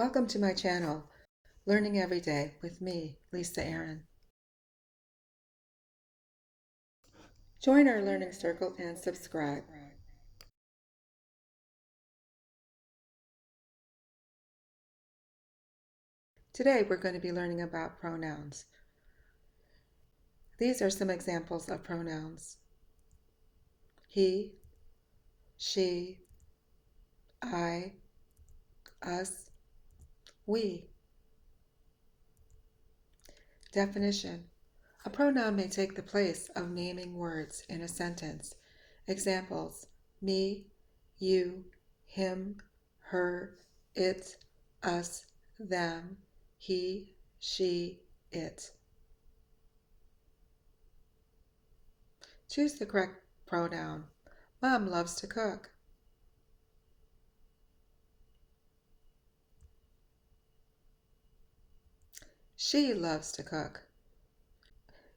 Welcome to my channel, Learning Every Day with me, Lisa Aaron. Join our learning circle and subscribe. Today we're going to be learning about pronouns. These are some examples of pronouns. He, she, I, us, we. Definition. A pronoun may take the place of naming words in a sentence. Examples: me, you, him, her, it, us, them, he, she, it. Choose the correct pronoun. Mom loves to cook. She loves to cook.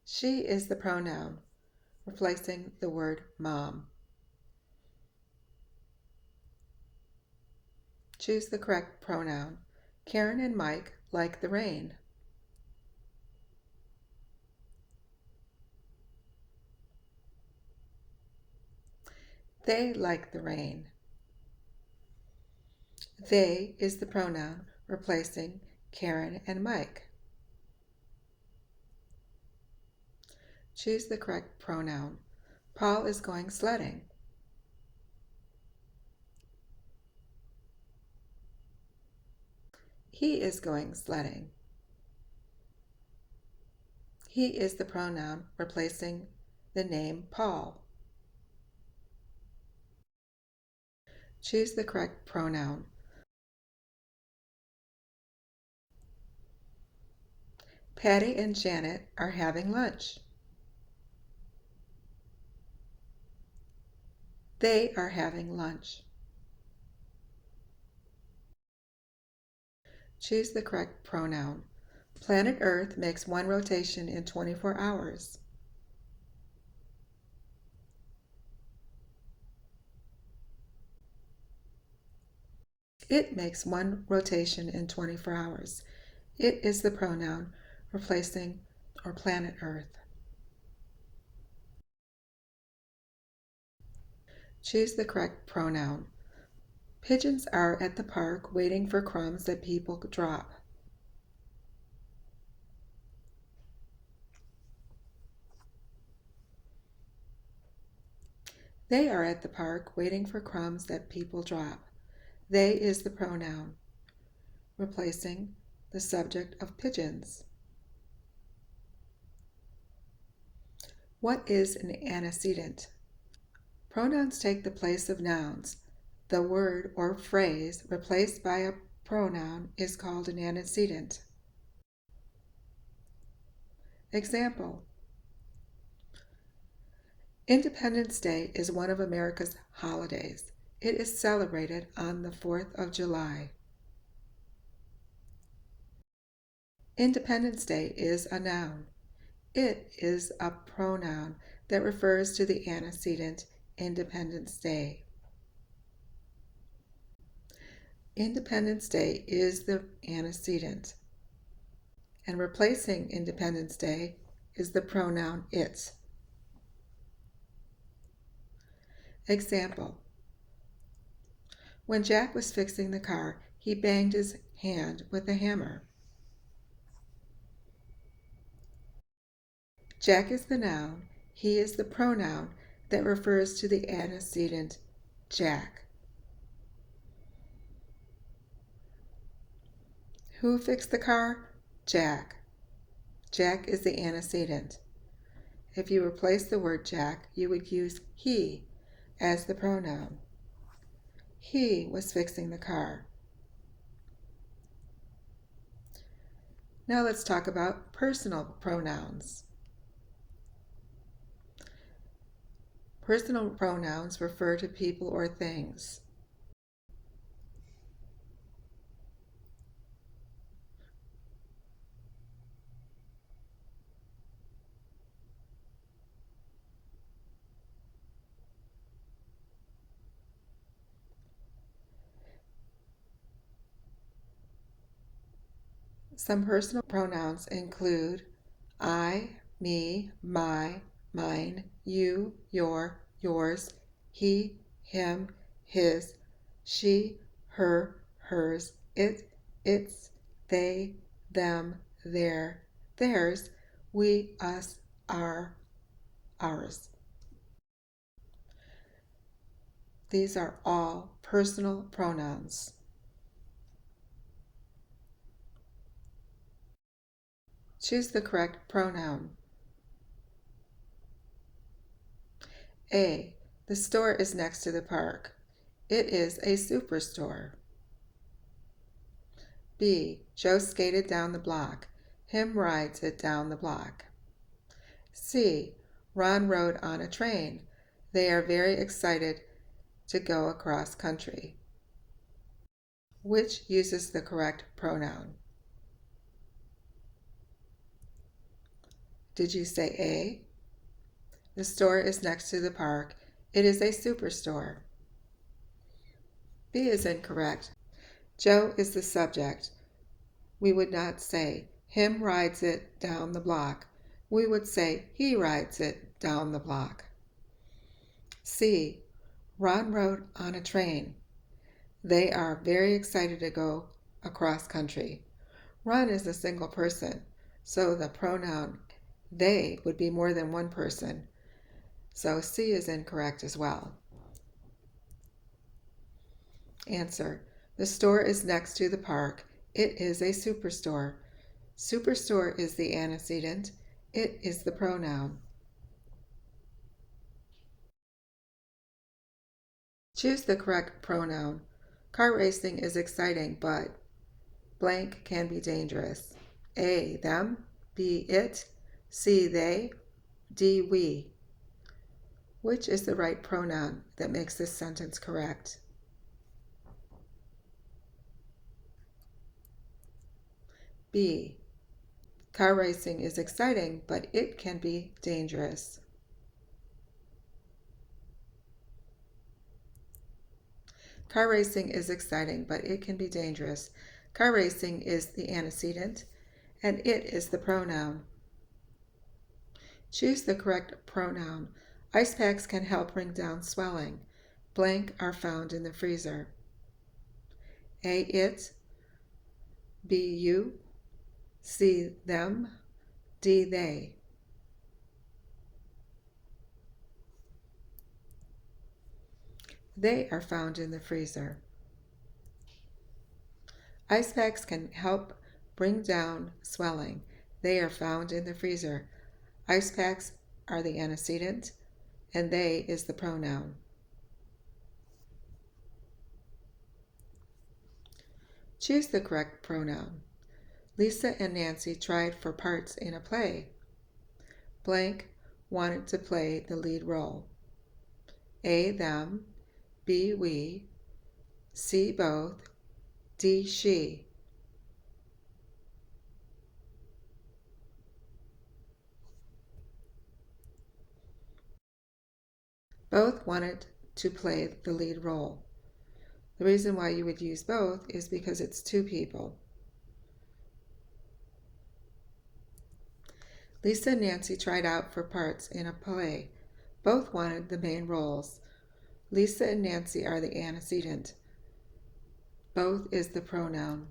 She is the pronoun, replacing the word mom. Choose the correct pronoun. Karen and Mike like the rain. They like the rain. They is the pronoun, replacing Karen and Mike. Choose the correct pronoun. Paul is going sledding. He is going sledding. He is the pronoun, replacing the name Paul. Choose the correct pronoun. Patty and Janet are having lunch. They are having lunch. Choose the correct pronoun. Planet Earth makes one rotation in 24 hours. It makes one rotation in 24 hours. It is the pronoun, replacing or planet Earth. Choose the correct pronoun. Pigeons are at the park waiting for crumbs that people drop. They are at the park waiting for crumbs that people drop. They is the pronoun, replacing the subject of pigeons. What is an antecedent? Pronouns take the place of nouns. The word or phrase replaced by a pronoun is called an antecedent. Example: Independence Day is one of America's holidays. It is celebrated on the 4th of July. Independence Day is a noun. It is a pronoun that refers to the antecedent Independence Day. Independence Day is the antecedent, and replacing Independence Day is the pronoun it. Example: When Jack was fixing the car, he banged his hand with a hammer. Jack is the noun. He is the pronoun that refers to the antecedent Jack. Who fixed the car? Jack. Jack is the antecedent. If you replace the word Jack, you would use he as the pronoun. He was fixing the car. Now let's talk about personal pronouns. Personal pronouns refer to people or things. Some personal pronouns include I, me, my, mine, you, your, yours, he, him, his, she, her, hers, it, its, they, them, their, theirs, we, us, our, ours. These are all personal pronouns. Choose the correct pronoun. A. The store is next to the park. It is a superstore. B. Joe skated down the block. Him rides it down the block. C. Ron rode on a train. They are very excited to go across country. Which uses the correct pronoun? Did you say A? The store is next to the park. It is a superstore. B is incorrect. Joe is the subject. We would not say, him rides it down the block. We would say, he rides it down the block. C. Ron rode on a train. They are very excited to go across country. Ron is a single person, so the pronoun they would be more than one person. So C is incorrect as well. Answer. The store is next to the park. It is a superstore. Superstore is the antecedent. It is the pronoun. Choose the correct pronoun. Car racing is exciting, but blank can be dangerous. A. Them. B. It. C. They. D. We. Which is the right pronoun that makes this sentence correct? B. Car racing is exciting, but it can be dangerous. Car racing is exciting, but it can be dangerous. Car racing is the antecedent, and it is the pronoun. Choose the correct pronoun. Ice packs can help bring down swelling. Blank are found in the freezer. A. It. B. You. C. Them. D. They. They are found in the freezer. Ice packs can help bring down swelling. They are found in the freezer. Ice packs are the antecedent, and they is the pronoun. Choose the correct pronoun. Lisa and Nancy tried for parts in a play. Blank wanted to play the lead role. A. Them. B. We. C. Both. D. She. Both wanted to play the lead role. The reason why you would use both is because it's two people. Lisa and Nancy tried out for parts in a play. Both wanted the main roles. Lisa and Nancy are the antecedent. Both is the pronoun.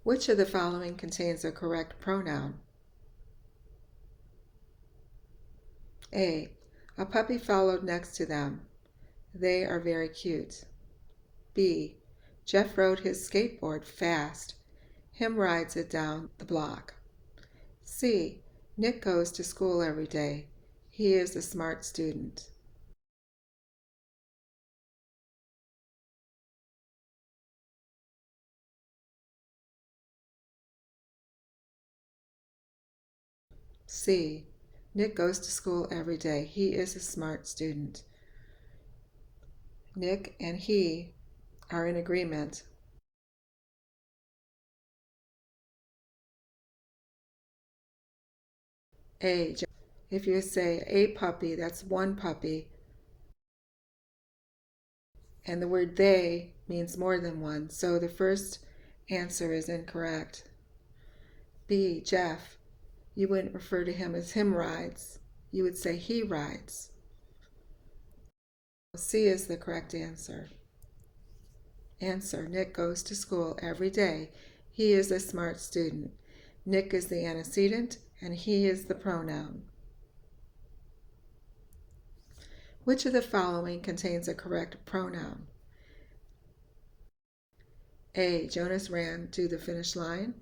Which of the following contains a correct pronoun? A. A puppy followed next to them. They are very cute. B. Jeff rode his skateboard fast. Him rides it down the block. C. Nick goes to school every day. He is a smart student. C. Nick goes to school every day. He is a smart student. Nick and he are in agreement. A. If you say a puppy, that's one puppy. And the word they means more than one, so the first answer is incorrect. B, Jeff. You wouldn't refer to him as him rides. You would say he rides. C is the correct answer. Answer, Nick goes to school every day. He is a smart student. Nick is the antecedent and he is the pronoun. Which of the following contains a correct pronoun? A, Jonas ran to the finish line.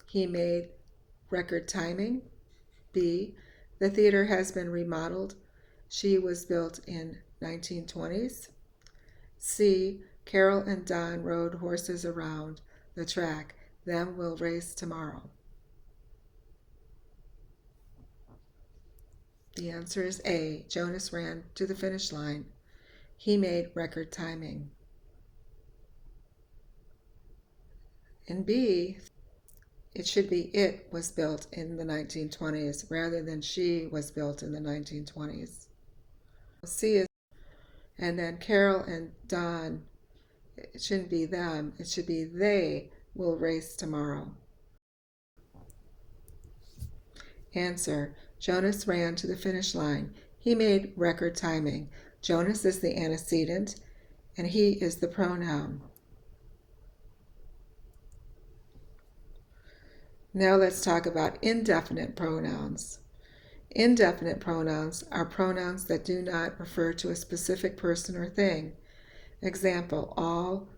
He made record timing. B, the theater has been remodeled. She was built in 1920s. C, Carol and Don rode horses around the track. Them will race tomorrow. The answer is A, Jonas ran to the finish line. He made record timing. In B, it should be it was built in the 1920s rather than she was built in the 1920s. C is, and then Carol and Don, it shouldn't be them, it should be they will race tomorrow. Answer, Jonas ran to the finish line. He made record timing. Jonas is the antecedent and he is the pronoun. Now let's talk about indefinite pronouns. Indefinite pronouns are pronouns that do not refer to a specific person or thing. Example, all,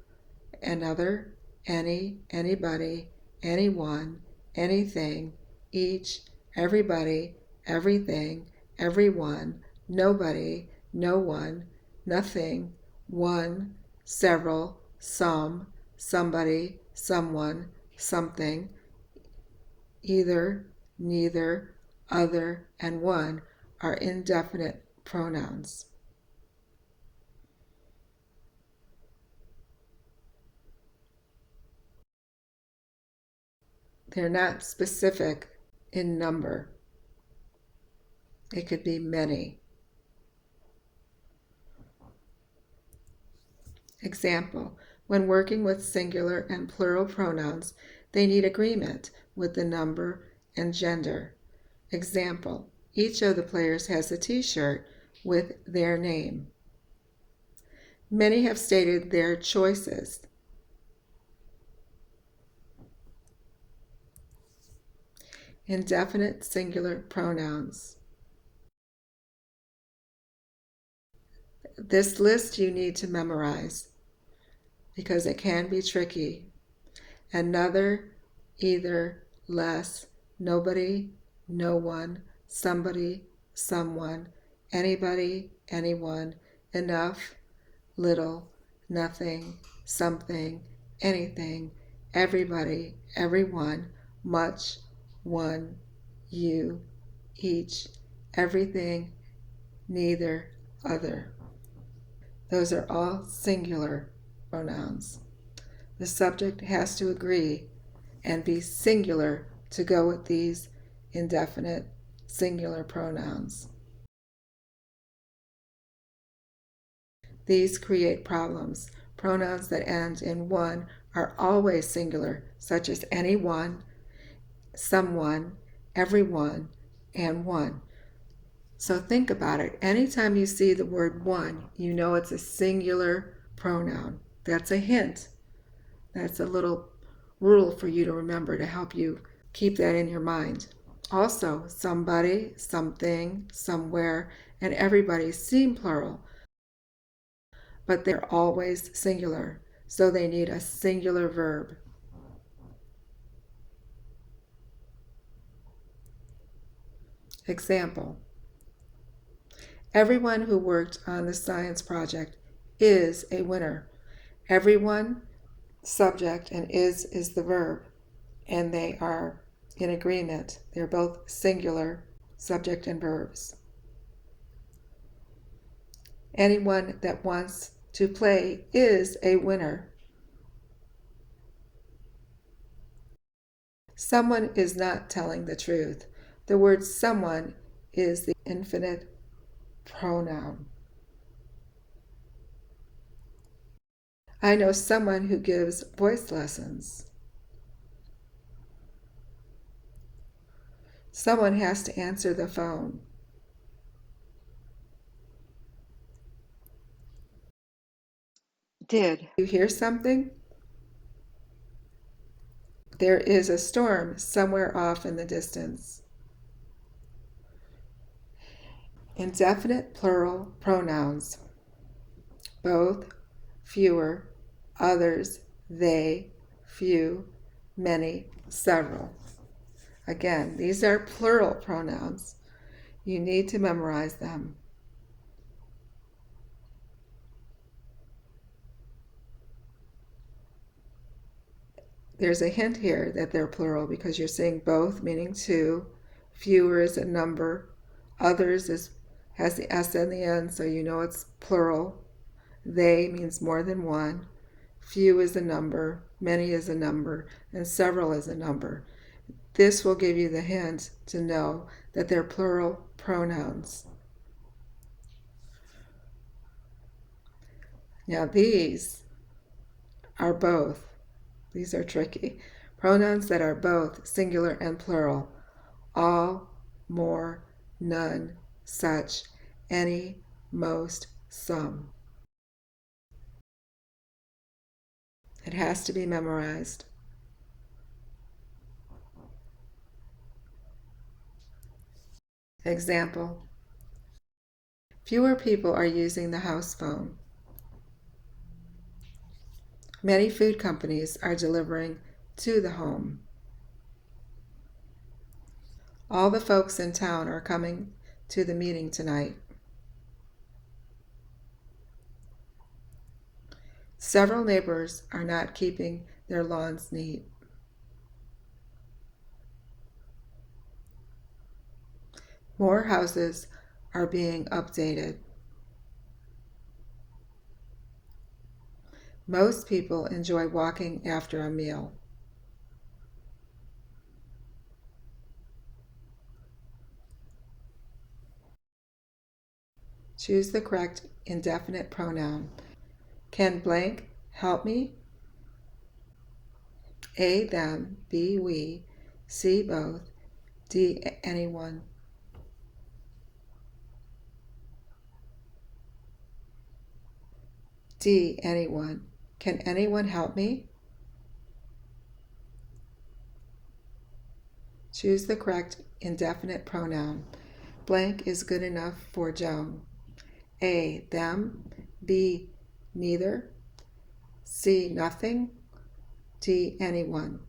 another, any, anybody, anyone, anything, each, everybody, everything, everyone, nobody, no one, nothing, one, several, some, somebody, someone, something, either, neither, other, and one are indefinite pronouns. They're not specific in number. It could be many. Example, when working with singular and plural pronouns, they need agreement with the number and gender. Example, each of the players has a t-shirt with their name. Many have stated their choices. Indefinite singular pronouns. This list you need to memorize because it can be tricky. Another, either, less, nobody, no one, somebody, someone, anybody, anyone, enough, little, nothing, something, anything, everybody, everyone, much, one, you, each, everything, neither, other. Those are all singular pronouns. The subject has to agree and be singular to go with these indefinite singular pronouns. These create problems. Pronouns that end in one are always singular, such as anyone, someone, everyone, and one. So think about it. Anytime you see the word one, you know it's a singular pronoun. That's a hint. That's a little rule for you to remember to help you keep that in your mind. Also, somebody, something, somewhere, and everybody seem plural, but they're always singular, so they need a singular verb. Example, everyone who worked on the science project is a winner. Everyone, subject, and is the verb, and they are in agreement. They're both singular, subject and verbs. Anyone that wants to play is a winner. Someone is not telling the truth. The word someone is the infinite pronoun. I know someone who gives voice lessons. Someone has to answer the phone. Did you hear something? There is a storm somewhere off in the distance. Indefinite plural pronouns. Both, fewer, others, they, few, many, several. Again, these are plural pronouns. You need to memorize them. There's a hint here that they're plural because you're saying both, meaning two. Fewer is a number. Others has the S in the end, so you know it's plural. They means more than one. Few is a number. Many is a number. And several is a number. This will give you the hint to know that they're plural pronouns. Now these are both. These are tricky. Pronouns that are both singular and plural. All, more, none, such, any, most, some. It has to be memorized. Example. Fewer people are using the house phone. Many food companies are delivering to the home. All the folks in town are coming to the meeting tonight. Several neighbors are not keeping their lawns neat. More houses are being updated. Most people enjoy walking after a meal. Choose the correct indefinite pronoun. Can blank help me? A, them, B, we, C, both, D, anyone. D, anyone. Can anyone help me? Choose the correct indefinite pronoun. Blank is good enough for Joan. A, them, B, neither, C, nothing, D, anyone.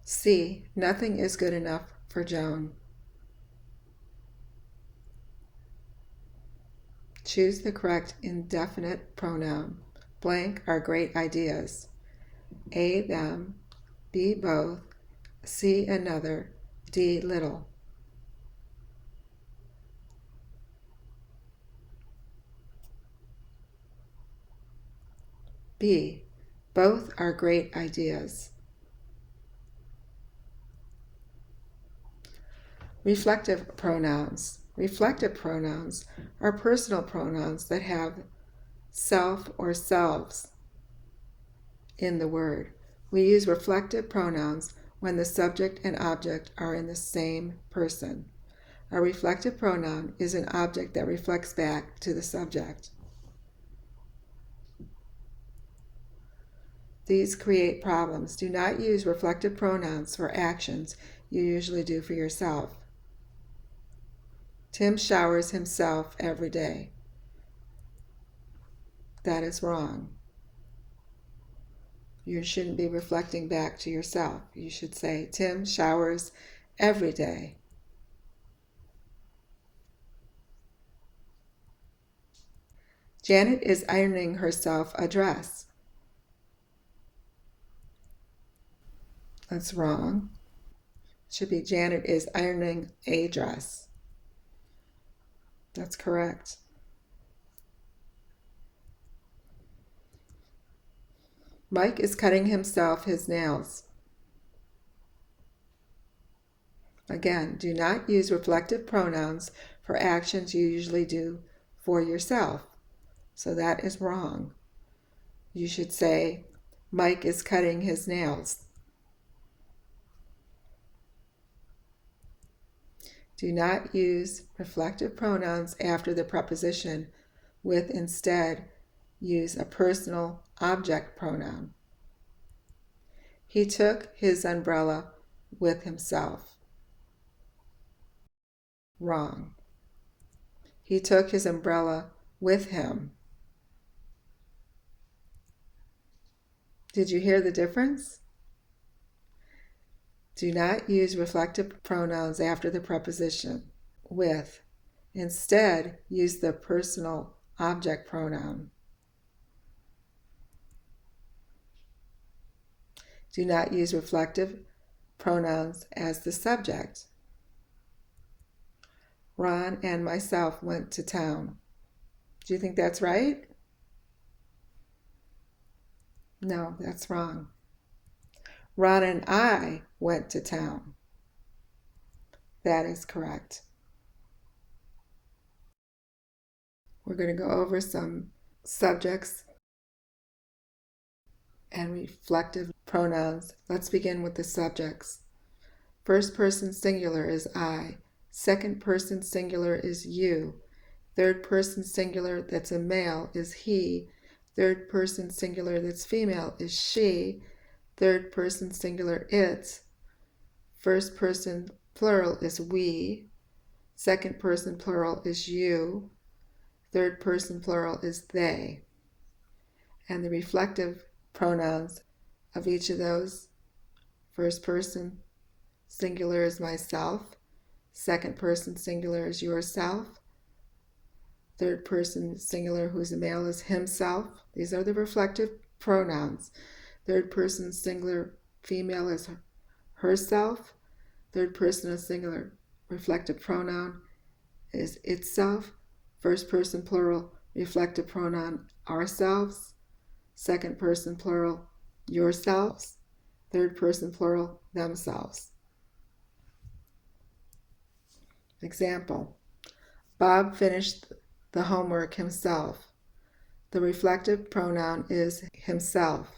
C, nothing is good enough for Joan. Choose the correct indefinite pronoun. Blank are great ideas. A, them, B, both, C, another, D, little. B, both are great ideas. Reflective pronouns. Reflective pronouns are personal pronouns that have self or selves in the word. We use reflective pronouns when the subject and object are in the same person. A reflective pronoun is an object that reflects back to the subject. These create problems. Do not use reflective pronouns for actions you usually do for yourself. Tim showers himself every day. That is wrong. You shouldn't be reflecting back to yourself. You should say, Tim showers every day. Janet is ironing herself a dress. That's wrong. It should be Janet is ironing a dress. That's correct. Mike is cutting himself his nails. Again, do not use reflective pronouns for actions you usually do for yourself. So that is wrong. You should say, Mike is cutting his nails. Do not use reflective pronouns after the preposition with. Instead, use a personal object pronoun. He took his umbrella with himself. Wrong. He took his umbrella with him. Did you hear the difference? Do not use reflective pronouns after the preposition with. Instead, use the personal object pronoun. Do not use reflective pronouns as the subject. Ron and myself went to town. Do you think that's right? No, that's wrong. Ron and I went to town. That is correct. We're going to go over some subjects and reflective pronouns. Let's begin with the subjects. First person singular is I. Second person singular is you. Third person singular that's a male is he. Third person singular that's female is she. Third person singular it. First person plural is we. Second person plural is you. Third person plural is they. And the reflective pronouns of each of those: first person singular is myself. Second person singular is yourself. Third person singular who's a male is himself. These are the reflective pronouns. Third person singular female is herself. Third person singular reflective pronoun is itself. First person plural reflective pronoun ourselves. Second person plural yourselves. Third person plural themselves. Example: Bob finished the homework himself. The reflective pronoun is himself.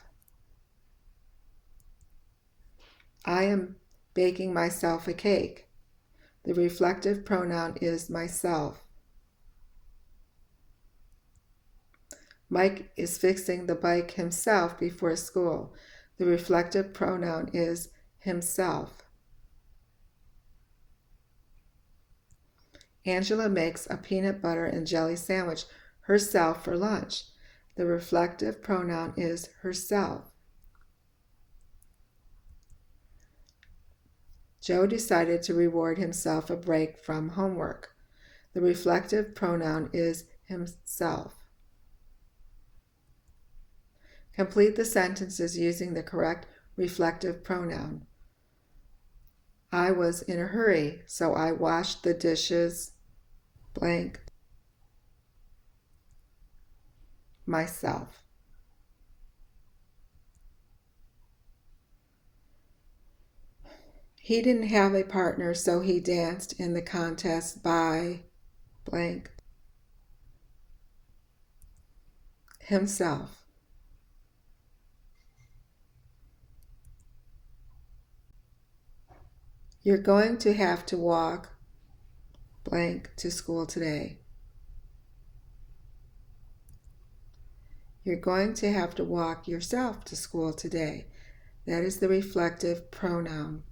I am baking myself a cake. The reflective pronoun is myself. Mike is fixing the bike himself before school. The reflective pronoun is himself. Angela makes a peanut butter and jelly sandwich herself for lunch. The reflective pronoun is herself. Joe decided to reward himself a break from homework. The reflective pronoun is himself. Complete the sentences using the correct reflective pronoun. I was in a hurry, so I washed the dishes blank myself. He didn't have a partner, so he danced in the contest by blank himself. You're going to have to walk blank to school today. You're going to have to walk yourself to school today. That is the reflective pronoun.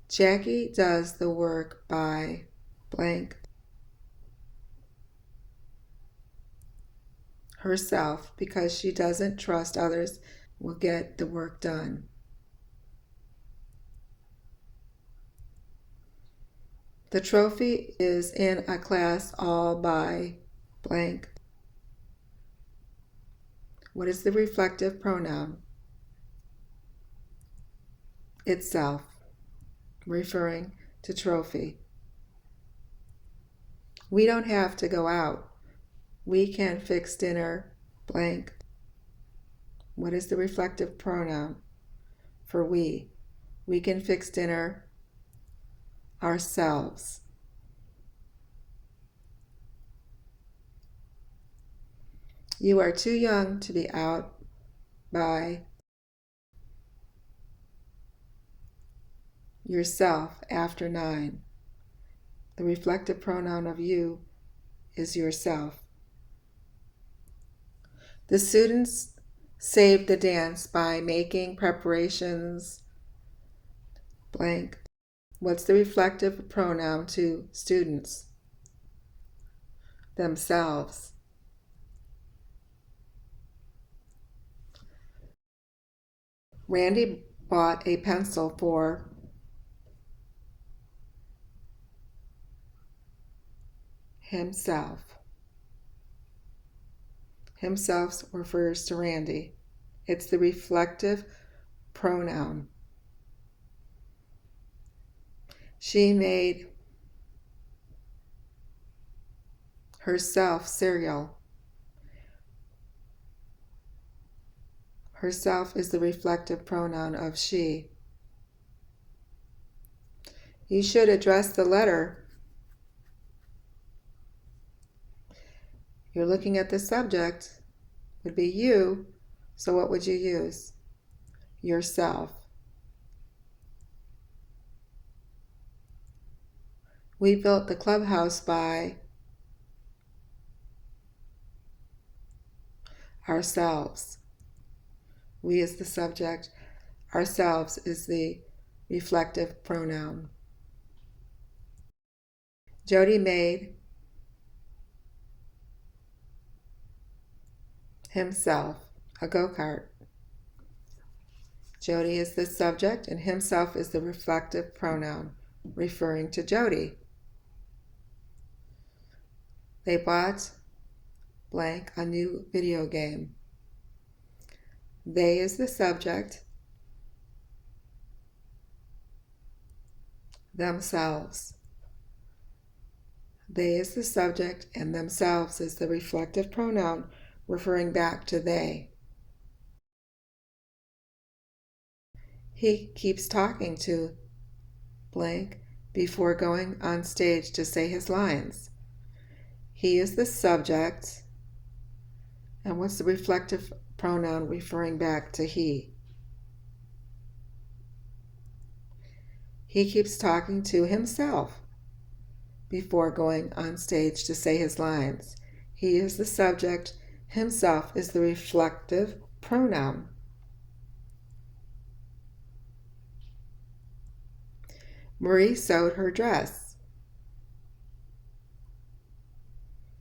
Jackie does the work by blank herself because she doesn't trust others will get the work done. The trophy is in a class all by blank. What is the reflective pronoun? Itself, referring to trophy. We don't have to go out. We can fix dinner blank What is the reflective pronoun for we? We can fix dinner ourselves. You are too young to be out by yourself after 9. The reflective pronoun of you is yourself. The students saved the dance by making preparations blank. What's the reflective pronoun to students? Themselves. Randy bought a pencil for himself. Himself refers to Randy. It's the reflective pronoun. She made herself cereal. Herself is the reflective pronoun of she. You should address the letter. You're looking at the subject, would be you, so what would you use? Yourself. We built the clubhouse by ourselves. We is the subject. Ourselves is the reflective pronoun. Jody made himself a go-kart. Jody is the subject and himself is the reflective pronoun referring to Jody. They bought blank a new video game. They is the subject. Themselves. They is the subject and themselves is the reflective pronoun referring back to they. He keeps talking to blank before going on stage to say his lines. He is the subject. And what's the reflective pronoun referring back to he? He keeps talking to himself before going on stage to say his lines. He is the subject. Himself is the reflective pronoun. Marie sewed her dress.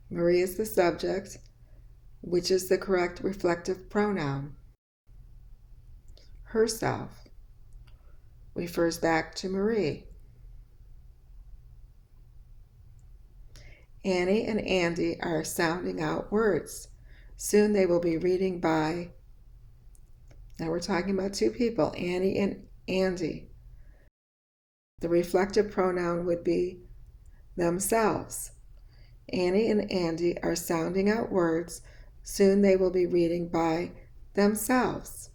Marie is the subject, which is the correct reflective pronoun. Herself refers back to Marie. Annie and Andy are sounding out words. Soon they will be reading by, now we're talking about two people, Annie and Andy. The reflective pronoun would be themselves. Annie and Andy are sounding out words. Soon they will be reading by themselves.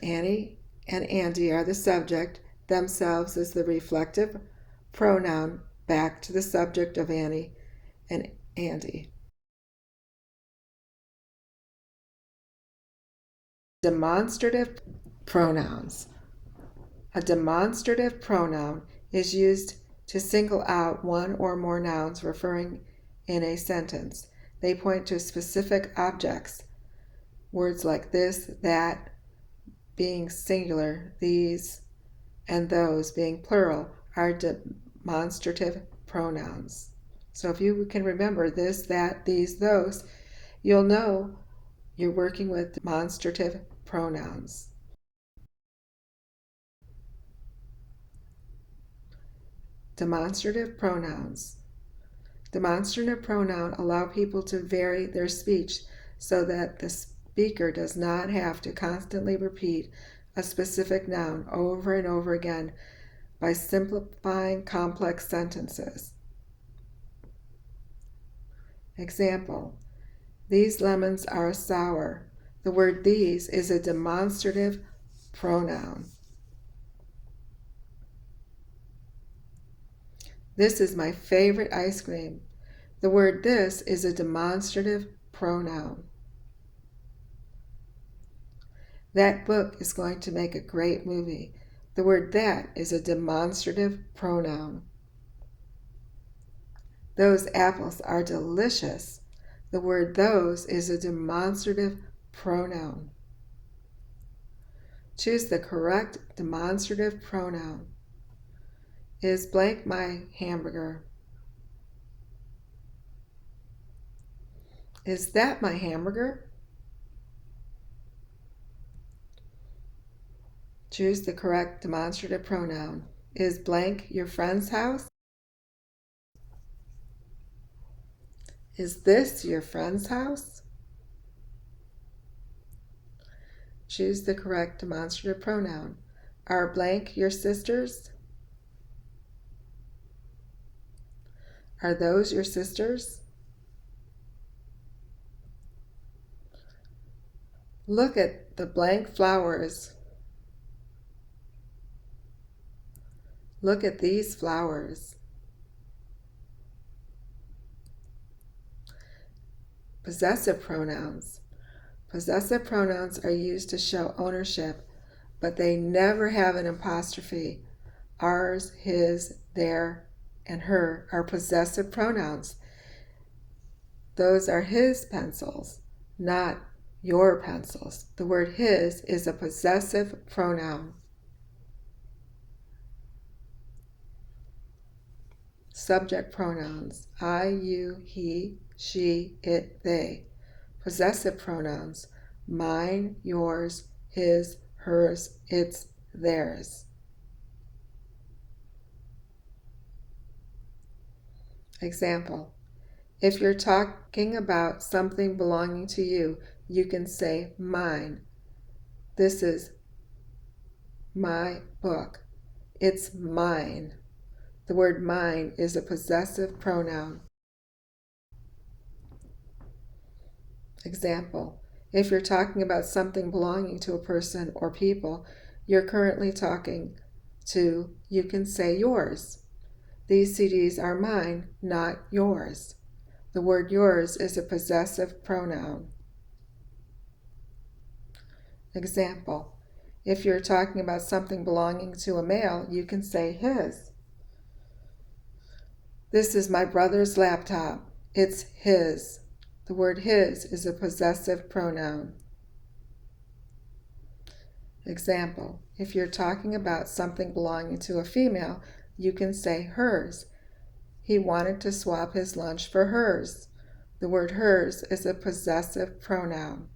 Annie and Andy are the subject. Themselves is the reflective pronoun back to the subject of Annie and Andy. Demonstrative pronouns. A demonstrative pronoun is used to single out one or more nouns referring in a sentence. They point to specific objects. Words like this, that being singular, these, and those being plural are demonstrative pronouns. So if you can remember this, that, these, those, you'll know you're working with demonstrative pronouns. Demonstrative pronouns. Demonstrative pronouns allow people to vary their speech so that the speaker does not have to constantly repeat a specific noun over and over again by simplifying complex sentences. Example, These lemons are sour. The word these is a demonstrative pronoun. This is my favorite ice cream. The word this is a demonstrative pronoun. That book is going to make a great movie. The word that is a demonstrative pronoun. Those apples are delicious. The word those is a demonstrative pronoun. Choose the correct demonstrative pronoun. Is blank my hamburger? Is that my hamburger? Choose the correct demonstrative pronoun. Is blank your friend's house? Is this your friend's house? Choose the correct demonstrative pronoun. Are blank your sisters? Are those your sisters? Look at the blank flowers. Look at these flowers. Possessive pronouns. Possessive pronouns are used to show ownership, but they never have an apostrophe. Ours, his, their, and her are possessive pronouns. Those are his pencils, not your pencils. The word his is a possessive pronoun. Subject pronouns: I, you, he, she, it, they. Possessive pronouns: mine, yours, his, hers, its, theirs. Example: if you're talking about something belonging to you, you can say mine. This is my book. It's mine. The word mine is a possessive pronoun. Example: if you're talking about something belonging to a person or people you're currently talking to, you can say yours. These CDs are mine, not yours. The word yours is a possessive pronoun. Example: if you're talking about something belonging to a male, you can say his. This is my brother's laptop. It's his. The word his is a possessive pronoun. Example: if you're talking about something belonging to a female, you can say hers. He wanted to swap his lunch for hers. The word hers is a possessive pronoun.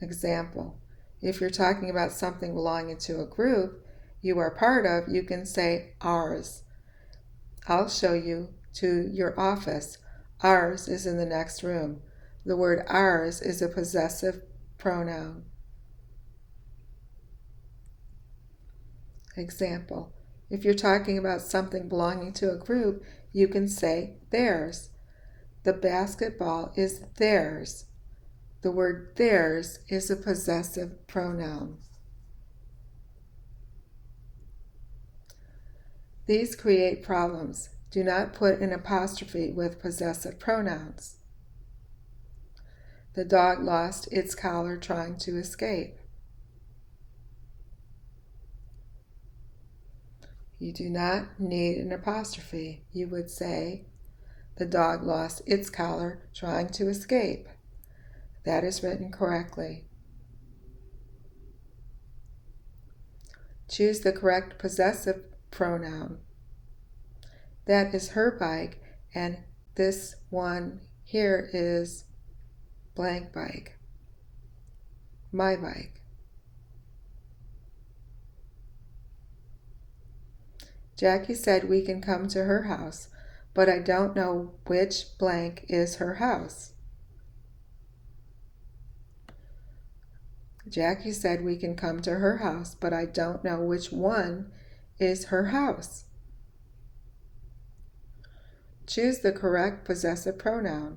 Example: if you're talking about something belonging to a group you are part of, you can say ours. I'll show you to your office. Ours is in the next room. The word ours is a possessive pronoun. Example: if you're talking about something belonging to a group, you can say theirs. The basketball is theirs. The word theirs is a possessive pronoun. These create problems. Do not put an apostrophe with possessive pronouns. The dog lost its collar trying to escape. You do not need an apostrophe. You would say, the dog lost its collar trying to escape. That is written correctly. Choose the correct possessive pronoun. That is her bike, and this one here is blank bike. My bike. Jackie said we can come to her house, but I don't know which blank is her house. Jackie said we can come to her house, but I don't know which one is her house. Choose the correct possessive pronoun.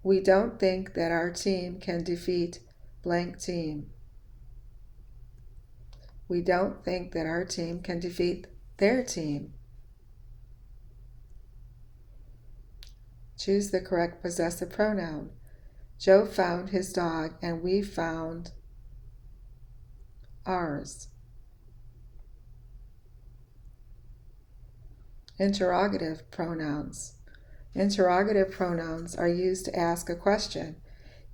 We don't think that our team can defeat blank team. We don't think that our team can defeat their team. Choose the correct possessive pronoun. Joe found his dog and we found ours. Interrogative pronouns. Interrogative pronouns are used to ask a question.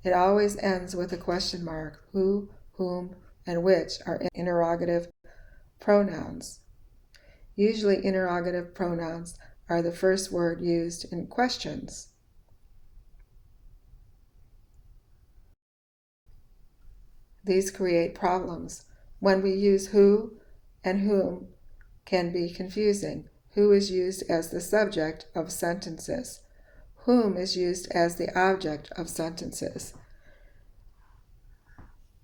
It always ends with a question mark. Who, whom, and which are interrogative pronouns. Usually interrogative pronouns are the first word used in questions. These create problems. When we use who and whom can be confusing. Who is used as the subject of sentences. Whom is used as the object of sentences.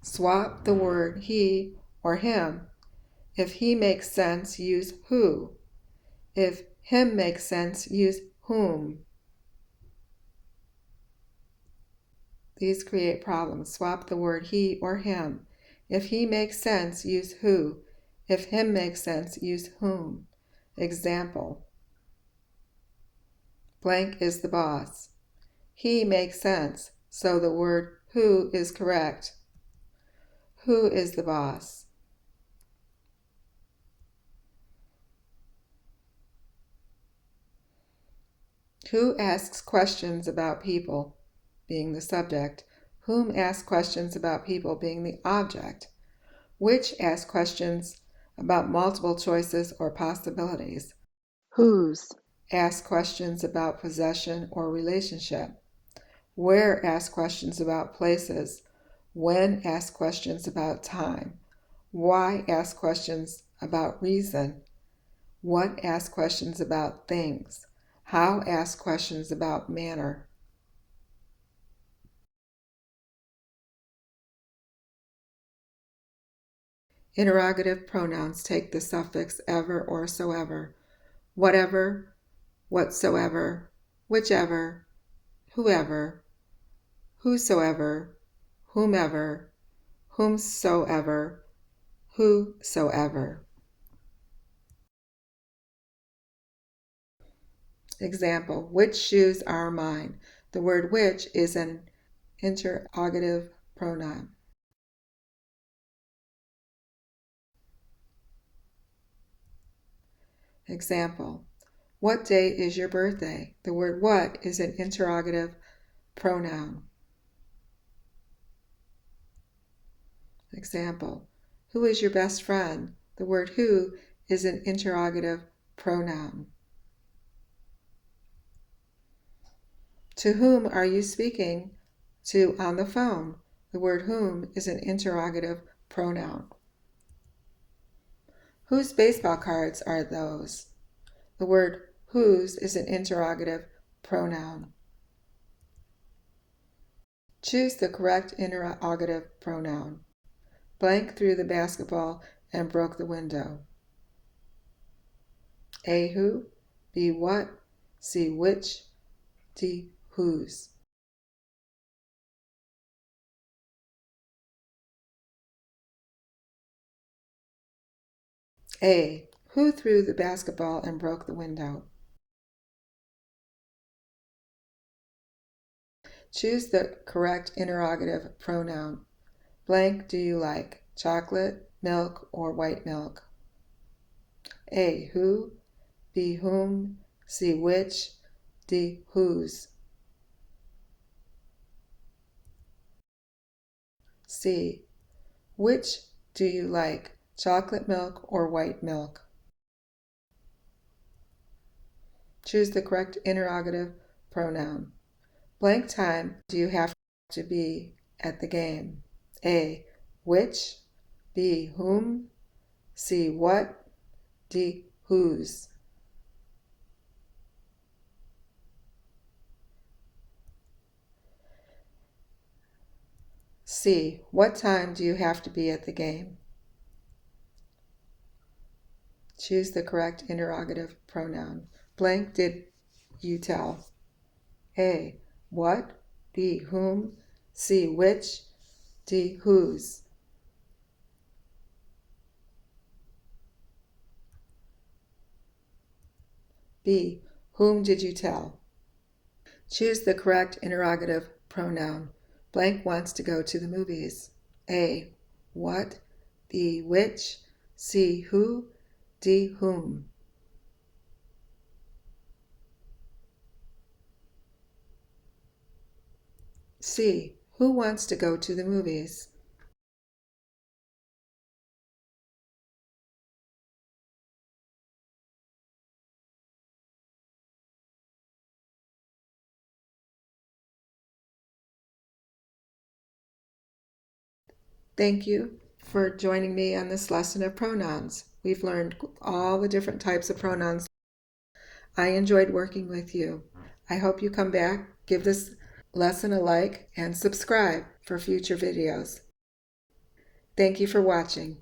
Swap the word he or him. If he makes sense, use who. If him makes sense, use whom. These create problems. Swap the word he or him. If he makes sense, use who. If him makes sense, use whom. Example. Blank is the boss. He makes sense, so the word who is correct. Who is the boss? Who asks questions about people, being the subject? Whom asks questions about people, being the object? Which asks questions about multiple choices or possibilities? Whose asks questions about possession or relationship? Where asks questions about places? When asks questions about time? Why asks questions about reason? What asks questions about things? How asks questions about manner? Interrogative pronouns take the suffix ever or soever. Whatever, whatsoever, whichever, whoever, whosoever, whomever, whomsoever, whosoever. Example, which shoes are mine? The word which is an interrogative pronoun. Example, what day is your birthday? The word what is an interrogative pronoun. Example, who is your best friend? The word who is an interrogative pronoun. To whom are you speaking to on the phone? The word whom is an interrogative pronoun. Whose baseball cards are those? The word whose is an interrogative pronoun. Choose the correct interrogative pronoun. Blank threw the basketball and broke the window. A who, B what, C which, D whose. A. Who threw the basketball and broke the window? Choose the correct interrogative pronoun. Blank do you like? Chocolate, milk, or white milk? A. Who, B. Whom, C. Which, D. Whose. C. Which do you like? Chocolate milk or white milk? Choose the correct interrogative pronoun. Blank time do you have to be at the game? A. Which, B. Whom, C. What, D. Whose. C. What time do you have to be at the game? Choose the correct interrogative pronoun. Blank did you tell? A. What? B. Whom? C. Which? D. Whose? B. Whom did you tell? Choose the correct interrogative pronoun. Blank wants to go to the movies. A. What? B. Which? C. Who? D. Whom? C. Who wants to go to the movies? Thank you for joining me on this lesson of pronouns. We've learned all the different types of pronouns. I enjoyed working with you. I hope you come back, give this lesson a like, and subscribe for future videos. Thank you for watching.